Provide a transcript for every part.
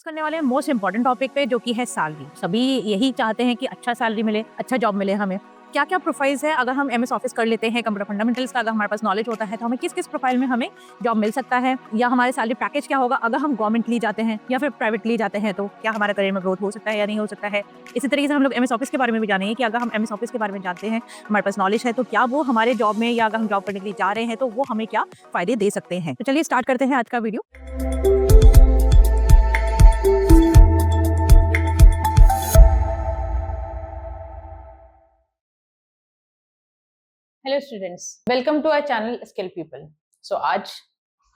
Discuss करने वाले हैं मोस्ट इंपॉर्टेंट टॉपिक पे, जो कि है सैलरी। सभी यही चाहते हैं कि अच्छा सैलरी मिले, अच्छा जॉब मिले हमें। क्या क्या प्रोफाइल्स है, अगर हम एमएस ऑफिस कर लेते हैं, कंप्यूटर फंडामेंटल्स का अगर हमारे पास नॉलेज होता है, तो हमें किस किस प्रोफाइल में हमें जॉब मिल सकता है, या हमारे सैलरी पैकेज क्या होगा अगर हम गवर्नमेंटली जाते हैं या फिर प्राइवेटली जाते हैं, तो क्या हमारा करियर में ग्रोथ हो सकता है या नहीं हो सकता है। इसी तरीके से हम लोग एमएस ऑफिस के बारे में भी जानेंगे कि अगर हम एमएस ऑफिस के बारे में जानते हैं, हमारे पास नॉलेज है, तो क्या वो हमारे जॉब में, या अगर हम जॉब करने के लिए जा रहे हैं तो वो हमें क्या फायदे दे सकते हैं। तो चलिए स्टार्ट करते हैं आज का video. Hello students, welcome to our channel skill people. So आज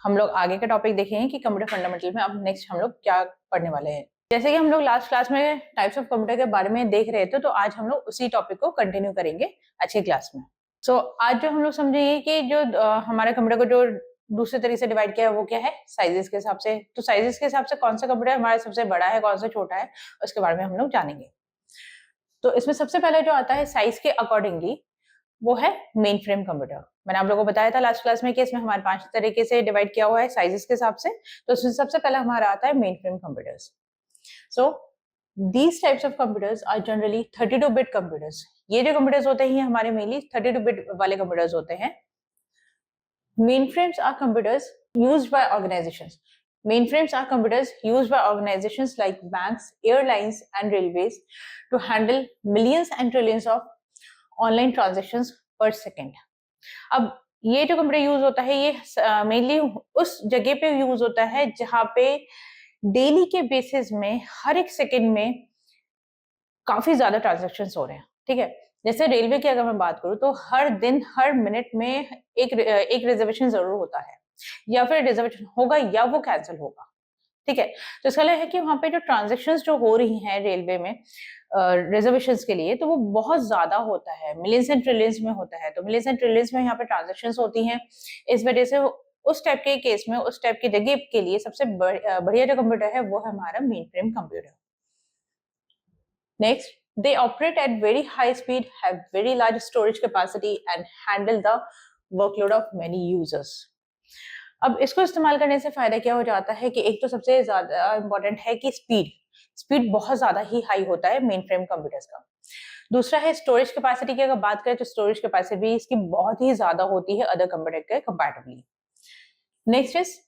हम लोग आगे का टॉपिक देखेंगे कि कंप्यूटर फंडामेंटल में अब नेक्स्ट हम लोग क्या पढ़ने वाले हैं। जैसे कि हम लोग लास्ट क्लास में टाइप्स ऑफ कंप्यूटर के बारे में देख रहे थे, तो आज हम लोग उसी टॉपिक को कंटिन्यू करेंगे आज की क्लास में। सो आज जो हम लोग समझेंगे कि जो हमारे कंप्यूटर को जो दूसरे तरीके से डिवाइड किया है वो क्या है, साइजेस के हिसाब से। तो साइजेस के हिसाब से कौन सा कंप्यूटर हमारा सबसे बड़ा है, कौन सा छोटा है, उसके बारे में हम लोग जानेंगे। तो इसमें सबसे पहले जो आता है साइज के अकॉर्डिंगली, वो है मेन फ्रेम कंप्यूटर। मैंने आप लोगों को बताया था लास्ट क्लास में कि इसमें हमारे 5 तरीके से डिवाइड किया हुआ है साइजेस के हिसाब से। तो उसमें सबसे पहला हमारा आता है main frame computers. So these types of computers are generally 32 bit computers. ये जो कंप्यूटर्स होते हैं हमारे मेनली 32 बिट वाले कंप्यूटर्स होते हैं। Mainframes are computers used by organizations. Mainframes are computers used by organizations like banks, airlines, and railways to handle millions and trillions of online transactions per second. अब ये जो computer use होता है ये mainly उस जगह पे यूज होता है जहाँ पे डेली के बेसिस में हर एक सेकंड में काफी ज्यादा ट्रांजेक्शन हो रहे हैं। ठीक है, जैसे रेलवे की अगर मैं बात करूं तो हर दिन हर मिनट में एक रिजर्वेशन जरूर होता है, या फिर रिजर्वेशन होगा या वो कैंसिल होगा। ठीक है, तो इसका मतलब है कि वहां पे जो ट्रांजेक्शन जो हो रही हैं रेलवे में रिजर्वेशन के लिए, तो वो बहुत ज्यादा होता है, मिलियंस एंड ट्रिलियंस में होता है। तो मिलियंस एंड ट्रिलियंस में यहाँ पे ट्रांजेक्शन होती हैं। इस वजह से उस टाइप के केस में, उस टाइप की जगह के लिए सबसे बढ़िया जो कंप्यूटर है वो है हमारा main frame computer. Next, they operate at very high speed, have very large storage capacity and handle the workload of many users. अब इसको इस्तेमाल करने से फायदा क्या हो जाता है कि एक तो सबसे ज्यादा इंपॉर्टेंट है कि स्पीड बहुत ज्यादा ही हाई होता है मेन फ्रेम कंप्यूटर्स का। दूसरा है स्टोरेज कैपेसिटी की अगर बात करें तो स्टोरेज कैपेसिटी भी इसकी बहुत ही ज्यादा होती है अदर कंप्यूटर के कंपैरेटिवली। नेक्स्ट इज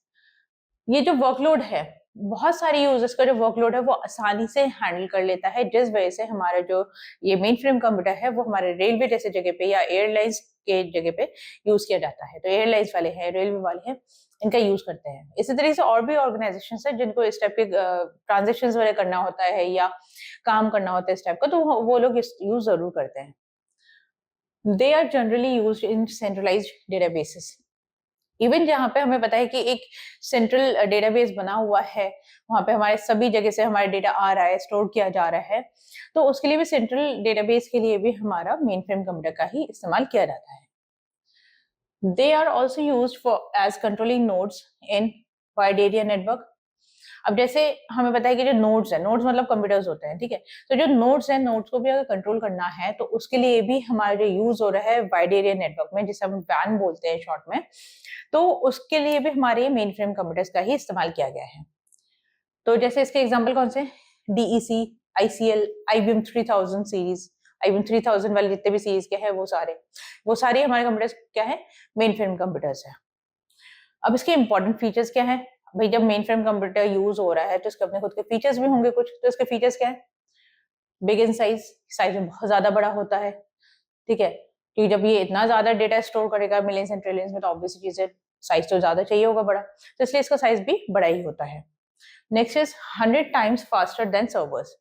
ये जो वर्कलोड है, बहुत सारे यूजर्स का जो वर्कलोड है वो आसानी से हैंडल कर लेता है, जिस वजह से हमारा जो ये मेन फ्रेम कंप्यूटर है वो हमारे रेलवे जैसे जगह पे या एयरलाइंस के जगह पे यूज किया जाता है। तो एयरलाइंस वाले हैं, रेलवे वाले हैं, इनका यूज करते हैं। इसी तरीके से और भी ऑर्गेनाइजेशन है जिनको इस टाइप के ट्रांजेक्शन वगैरह करना होता है या काम करना होता है इस टाइप का, तो वो लोग यूज जरूर करते हैं। They are generally use in centralised databases. Even जहाँ पे हमें पता है कि एक सेंट्रल डेटाबेस बना हुआ है, वहां पे हमारे सभी जगह से हमारा डेटा आ रहा है, स्टोर किया जा रहा है, तो उसके लिए भी सेंट्रल डेटाबेस के लिए भी हमारा मेन फ्रेम कंप्यूटर का ही इस्तेमाल किया जाता है। They are also use for as controlling nodes in wide area network. अब जैसे हमें पता है कि जो नोड्स है, नोड्स मतलब कंप्यूटर्स होते हैं। ठीक है, तो जो नोड्स है, नोड्स को भी अगर कंट्रोल करना है तो उसके लिए भी हमारा जो यूज हो रहा है वाइड एरिया नेटवर्क में, जिसे हम वैन बोलते हैं शॉर्ट में, तो उसके लिए भी हमारे मेन फ्रेम कंप्यूटर्स का ही इस्तेमाल किया गया है। तो जैसे इसके एग्जाम्पल कौन से, DEC, ICL, IBM 3000 series, IBM 3000 वाले जितने भी सीरीज के हैं वो सारे हमारे कंप्यूटर्स क्या है, मेन फ्रेम कंप्यूटर्स है। अब इसके इंपॉर्टेंट फीचर्स क्या है भाई, जब मेन फ्रेम कंप्यूटर यूज हो रहा है तो इसके अपने खुद के फीचर्स भी होंगे कुछ। तो इसके फीचर्स क्या है, बिग इन साइज में बहुत ज्यादा बड़ा होता है। ठीक है, क्योंकि जब ये इतना ज्यादा डेटा स्टोर करेगा मिलियंस एंड ट्रिलियंस में, तो ऑब्वियसली चीज है साइज तो ज्यादा चाहिए होगा बड़ा, तो इसलिए इसका साइज भी बड़ा ही होता है। Next is 100 times faster than servers.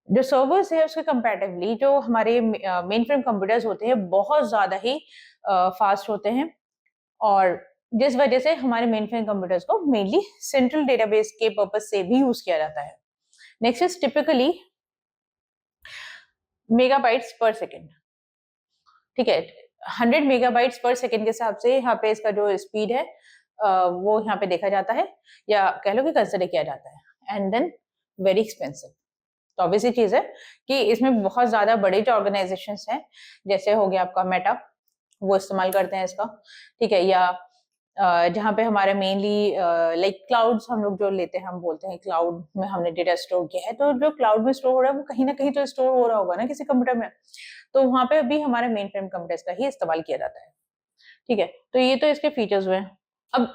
जो सर्वर्स है उसके कंपैरेटिवली जो हमारे मेन फ्रेम कंप्यूटर्स होते हैं बहुत ज्यादा ही फास्ट होते हैं, और जिस वजह से हमारे मेन फ्रेम कंप्यूटर्स को मेनली सेंट्रल डेटाबेस के पर्पज से भी यूज किया जाता है। नेक्स्ट इज टिपिकली मेगाबाइट्स पर सेकेंड। ठीक है, 100 मेगाबाइट्स पर सेकेंड के हिसाब से यहाँ पे इसका जो स्पीड है वो यहाँ पे देखा जाता है, या कह लो कि कंसिडर किया जाता है। And then very expensive. तो ऑब्वियसली चीज है कि इसमें बहुत ज्यादा बड़े जो ऑर्गेनाइजेशन हैं, जैसे हो गया आपका मेटा, वो इस्तेमाल करते हैं इसका। ठीक है, या जहाँ पे हमारे मेनली लाइक क्लाउड्स हम लोग जो लेते हैं, हम बोलते हैं क्लाउड में हमने डेटा स्टोर किया है, तो जो क्लाउड में स्टोर हो रहा है वो कहीं ना कहीं तो स्टोर हो रहा होगा ना किसी कंप्यूटर में, तो वहाँ पे भी हमारे मेन फ्रेम कंप्यूटर्स का ही इस्तेमाल किया जाता है। ठीक है, तो ये तो इसके फीचर्स हुए। अब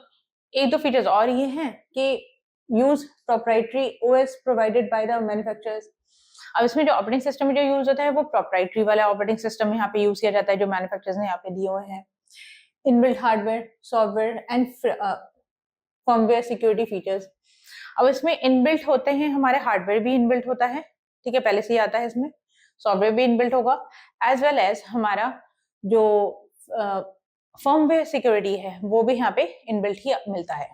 एक दो फीचर्स और ये हैं कि use proprietary OS provided by the manufacturers. अब इसमें जो ऑपरेटिंग सिस्टम जो यूज होता है वो प्रोप्राइटरी वाला ऑपरेटिंग सिस्टम यहाँ पे यूज किया जाता है जो मैन्युफैक्चरर्स ने यहाँ पे दिए हुए हैं। Inbuilt hardware, software and firmware security features. अब इसमें इनबिल्ट होते हैं, हमारे हार्डवेयर भी इनबिल्ट होता है, ठीक है, पहले से ही आता है इसमें, सॉफ्टवेयर भी इनबिल्ट होगा, एज वेल एज हमारा जो फर्मवेयर सिक्योरिटी है वो भी यहाँ पे इनबिल्ट ही मिलता है।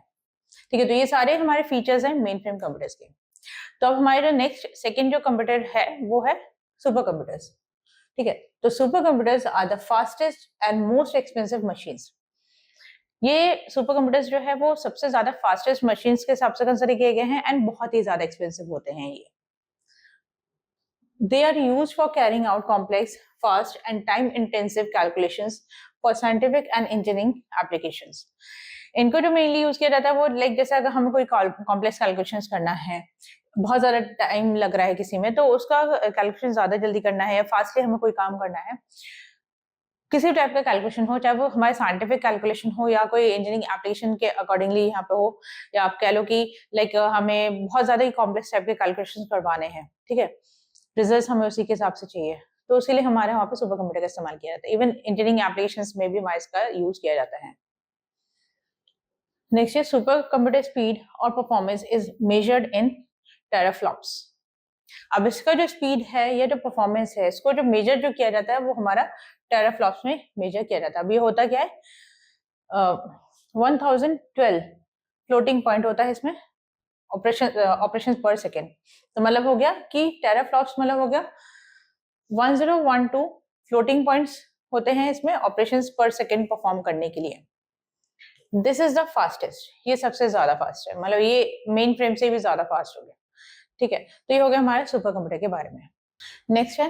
ठीक है, तो ये सारे हमारे फीचर्स हैं मेन फ्रेम कंप्यूटर्स के। तो अब हमारे जो नेक्स्ट सेकेंड जो कंप्यूटर है वो है सुपर कंप्यूटर्स। ठीक है, तो super computers are the fastest and most expensive machines. ये सुपर कंप्यूटर्स जो है वो सबसे ज्यादा फास्टेस्ट मशीन्स के हिसाब से कंसिडर किए गए हैं एंड बहुत ही ज्यादा एक्सपेंसिव होते हैं ये। They are used for carrying out complex, fast and time intensive calculations for scientific and engineering applications. इनको जो मेनली यूज किया जाता है वो लाइक जैसे अगर हमें कोई कॉम्प्लेक्स कैलकुलेशंस करना है, बहुत ज्यादा टाइम लग रहा है किसी में, तो उसका कैलकुलेशन ज्यादा जल्दी करना है या फास्टली हमें कोई काम करना है, किसी टाइप का कैलकुलेशन हो, चाहे वो हमारे साइंटिफिक कैलकुलेशन हो या कोई इंजीनियरिंग एप्लीकेशन के अकॉर्डिंगली यहाँ पे हो, या आप कह लो कि लाइक हमें बहुत ज्यादा ही कॉम्प्लेक्स टाइप के कैलकुलेशन करवाने हैं, ठीक है, रिजल्ट हमें उसी के हिसाब से चाहिए, तो उसके लिए हमारे वहाँ पे सुपर कंप्यूटर का इस्तेमाल किया जाता है। इवन इंजीनियरिंग एप्लीकेशंस में भी हमारे इसका यूज किया जाता है। Next is super computer speed और performance is measured in teraflops. अब इसका जो स्पीड है या जो परफॉर्मेंस है, इसको जो मेजर जो किया जाता है वो हमारा टेराफ्लॉप्स में मेजर किया जाता है। अब ये होता क्या है, 1012 फ्लोटिंग पॉइंट होता है इसमें ऑपरेशन पर सेकेंड, तो मतलब हो गया कि टेराफ्लॉप्स मतलब हो गया 1012 फ्लोटिंग पॉइंट्स होते हैं इसमें ऑपरेशंस पर सेकेंड परफॉर्म करने के लिए। दिस इज द फास्टेस्ट, ये सबसे ज्यादा फास्ट है, मतलब ये मेन फ्रेम से भी ज्यादा फास्ट हो गया। ठीक है, तो ये हो गया हमारे सुपर कंप्यूटर के बारे में। नेक्स्ट है,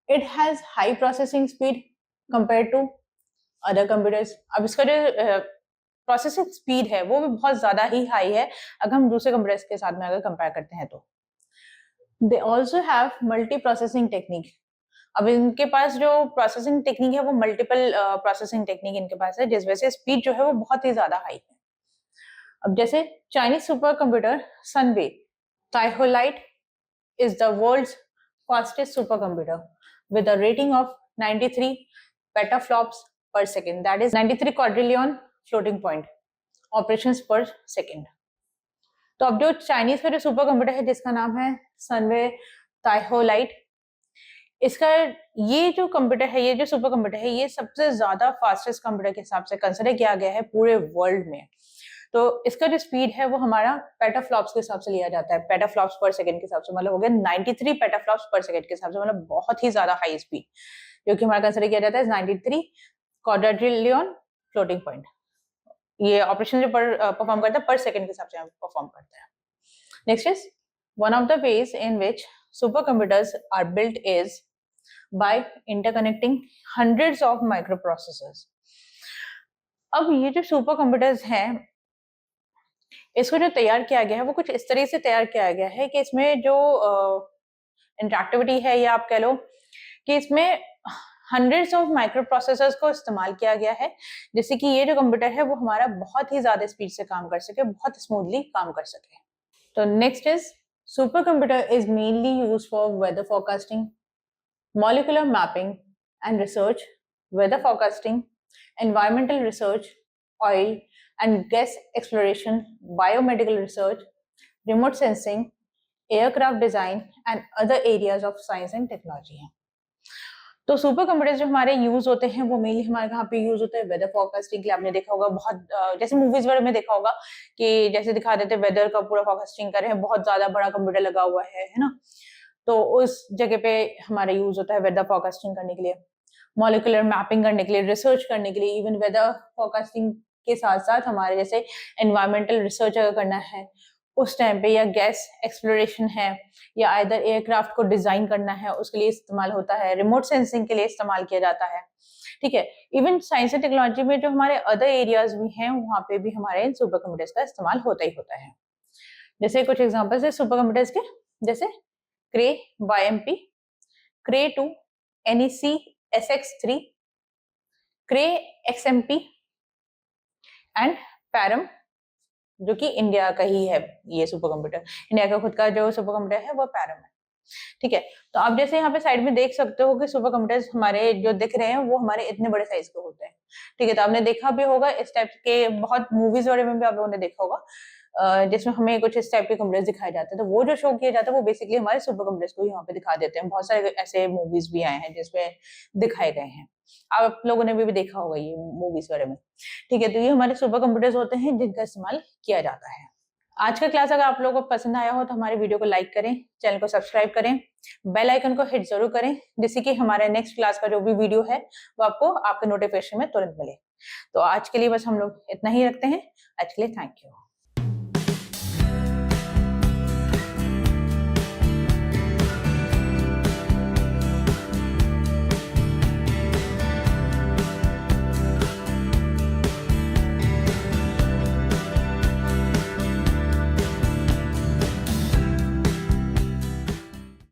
it has high processing speed compare to other computers. अब इसका जो प्रोसेसिंग स्पीड है वो भी बहुत ज्यादा ही हाई है अगर हम दूसरे कंप्यूटर्स के साथ में अगर कंपेयर करते हैं तो। They also have multi processing technique. अब इनके पास जो प्रोसेसिंग टेक्निक है वो मल्टीपल प्रोसेसिंग टेक्निक इनके पास है, जिस वजह से स्पीड जो है वो बहुत ही ज्यादा हाई है। अब जैसे Chinese super computer Sunway TaihuLight is the world's fastest supercomputer with a rating of 93 petaflops per second, that is 93 quadrillion floating point operations per second। तो अब जो चाइनीज का जो सुपर कंप्यूटर है जिसका नाम है सनवे ताइहोलाइट, इसका ये जो कंप्यूटर है, ये जो सुपर कंप्यूटर है, ये सबसे ज्यादा फास्टेस्ट कंप्यूटर के हिसाब से कंसिडर किया गया है पूरे वर्ल्ड में। तो इसका जो स्पीड है वो हमारा पेटाफ्लॉप्स के हिसाब से लिया जाता है, पेटाफ्लॉप्स पर सेकंड के हिसाब से, मतलब हो गया 93 पेटाफ्लॉप्स पर सेकंड के हिसाब से, मतलब बहुत ही ज्यादा हाई स्पीड, जो कि हमारा कंसिडर किया जाता है 93 क्वाड्रिलियन फ्लोटिंग पॉइंट। ये ऑपरेशन जो परफॉर्म करता है पर सेकंड के हिसाब से परफॉर्म करता है। Next is one of the ways in which super computers are built is by interconnecting hundreds of micro processors. अब ये जो सुपर कंप्यूटर्स हैं, इसको जो तैयार किया गया है वो कुछ इस तरह से तैयार किया गया है कि इसमें जो इंटरेक्टिविटी है, या आप कह लो कि इसमें हंड्रेड्स ऑफ माइक्रो प्रोसेसर्स को इस्तेमाल किया गया है, जिससे कि ये जो कंप्यूटर है वो हमारा बहुत ही ज्यादा स्पीड से काम कर सके, बहुत स्मूथली काम कर सके। तो next is super computer is mainly use for weather forecasting, molecular mapping and research, weather forecasting, environmental research, oil and gas exploration, biomedical research, remote sensing, aircraft design and other areas of science and technology है। तो super computers जो हमारे use होते हैं वो mainly हमारे यहाँ पे यूज होते हैं वेदर फोरकास्टिंग के लिए। आपने देखा होगा बहुत जैसे मूवीज वगैरह में देखा होगा कि जैसे दिखा देते वेदर का पूरा फोरकास्टिंग कर रहे हैं, बहुत ज्यादा बड़ा कंप्यूटर लगा हुआ है ना, तो उस जगह पे हमारा यूज होता है वेदर फोरकास्टिंग करने के लिए, मॉलिक्यूलर मैपिंग करने के लिए, रिसर्च करने के लिए, इवन वेदर फोरकास्टिंग के साथ साथ हमारे जैसे एनवायरमेंटल रिसर्च अगर करना है उस टाइम पे, या गैस एक्सप्लोरेशन है, या आइदर एयरक्राफ्ट को डिजाइन करना है उसके लिए इस्तेमाल होता है, रिमोट सेंसिंग के लिए इस्तेमाल किया जाता है। ठीक है। इवन साइंस एंड टेक्नोलॉजी में जो हमारे अदर एरियाज भी हैं वहाँ पे भी हमारे सुपर कंप्यूटर्स का इस्तेमाल होता ही होता है। जैसे कुछ एग्जांपल्स है सुपर कंप्यूटर्स के, जैसे क्रे YMP, cray 2, NEC SX3, cray XMP and param, जो कि इंडिया का ही है ये सुपर कंप्यूटर। इंडिया का खुद का जो सुपर कंप्यूटर है वो पैरम है। ठीक है, तो आप जैसे यहाँ पे साइड में देख सकते हो कि सुपर कंप्यूटर्स हमारे जो दिख रहे हैं वो हमारे इतने बड़े साइज के होते हैं। ठीक है, तो आपने देखा भी होगा इस टाइप के बहुत मूवीज वगैरह में भी आप लोगों ने देखा होगा, जिसमें हमें कुछ इस टाइप के कंप्यूटर्स दिखाए जाते हैं। तो वो जो शो किया जाता है वो बेसिकली हमारे सुपर कंप्यूटर्स को यहाँ पे दिखा देते हैं। बहुत सारे ऐसे मूवीज भी आए हैं जिसमें दिखाए गए हैं, आप लोगों ने भी देखा होगा ये मूवीज वगैरह में। ठीक है, तो ये हमारे सुपर कंप्यूटर्स होते हैं जिनका इस्तेमाल किया जाता है। आज का क्लास अगर आप लोगों को पसंद आया हो तो हमारे वीडियो को लाइक करें, चैनल को सब्सक्राइब करें, बेल आइकन को हिट जरूर करें, जिससे कि हमारे नेक्स्ट क्लास का जो भी वीडियो है वो आपको आपके नोटिफिकेशन में तुरंत मिले। तो आज के लिए बस हम लोग इतना ही रखते हैं। आज के लिए थैंक यू।